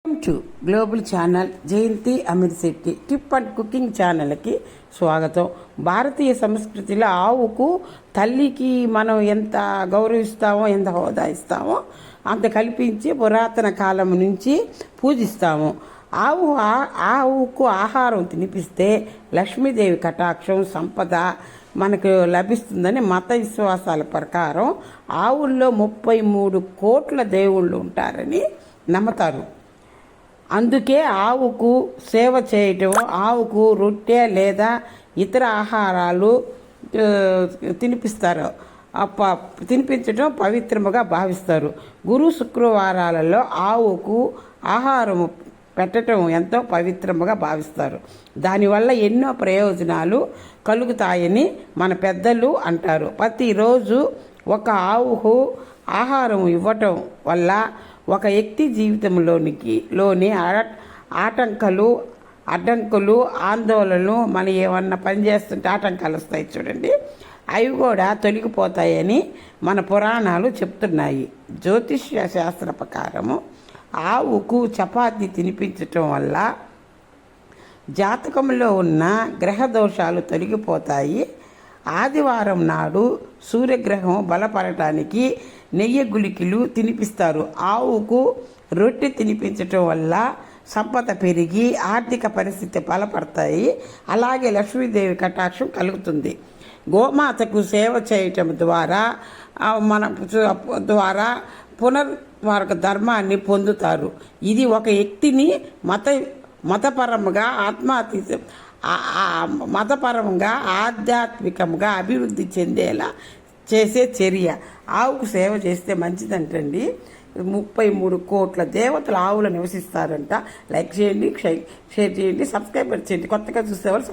Welcome to global channel Jayanti Ameer Shetty tip and cooking ఛానల్కి స్వాగతం. భారతీయ సంస్కృతిలో ఆవుకు తల్లికి మనం ఎంత గౌరవిస్తామో, ఎంత హోదా ఇస్తామో అంత కల్పించి పురాతన కాలం నుంచి పూజిస్తాము. ఆవుకు ఆహారం తినిపిస్తే లక్ష్మీదేవి కటాక్షం, సంపద మనకు లభిస్తుందని మత విశ్వాసాల ప్రకారం ఆవుల్లో 33 కోట్ల దేవుళ్ళు ఉంటారని నమ్ముతారు. అందుకే ఆవుకు సేవ చేయటం, ఆవుకు రొట్టె లేదా ఇతర ఆహారాలు తినిపించడం పవిత్రముగా భావిస్తారు. గురు శుక్రవారాలలో ఆవుకు ఆహారము పెట్టడం ఎంతో పవిత్రముగా భావిస్తారు. దానివల్ల ఎన్నో ప్రయోజనాలు కలుగుతాయని మన పెద్దలు అంటారు. ప్రతిరోజు ఒక ఆవుకు ఆహారం ఇవ్వటం వల్ల ఒక వ్యక్తి జీవితంలోని అడ్డంకులు, ఆందోళనలు, మనం ఏమన్నా పని చేస్తుంటే ఆటంకాలు వస్తాయి చూడండి, అవి కూడా తొలగిపోతాయని మన పురాణాలు చెప్తున్నాయి. జ్యోతిష్య శాస్త్ర ప్రకారము ఆవుకు చపాతీ తినిపించటం వల్ల జాతకంలో ఉన్న గ్రహ దోషాలు తొలగిపోతాయి. ఆదివారం నాడు సూర్యగ్రహం బలపడటానికి నెయ్యి గుళికలు తినిపిస్తారు. ఆవుకు రొట్టె తినిపించటం వల్ల సంపద పెరిగి ఆర్థిక పరిస్థితి బలపడతాయి. అలాగే లక్ష్మీదేవి కటాక్షం కలుగుతుంది. గోమాతకు సేవ చేయటం ద్వారా పునర్వారక ధర్మాన్ని పొందుతారు. ఇది ఒక వ్యక్తిని మతపరంగా ఆధ్యాత్మికంగా అభివృద్ధి చెందేలా చేసే చర్య. ఆవుకు సేవ చేస్తే మంచిదంటండి. 33 కోట్ల దేవతలు ఆవులు నివసిస్తారంట. లైక్ చేయండి, షేర్ చేయండి, సబ్స్క్రైబ్ చేయండి. కొత్తగా చూసేవాళ్ళు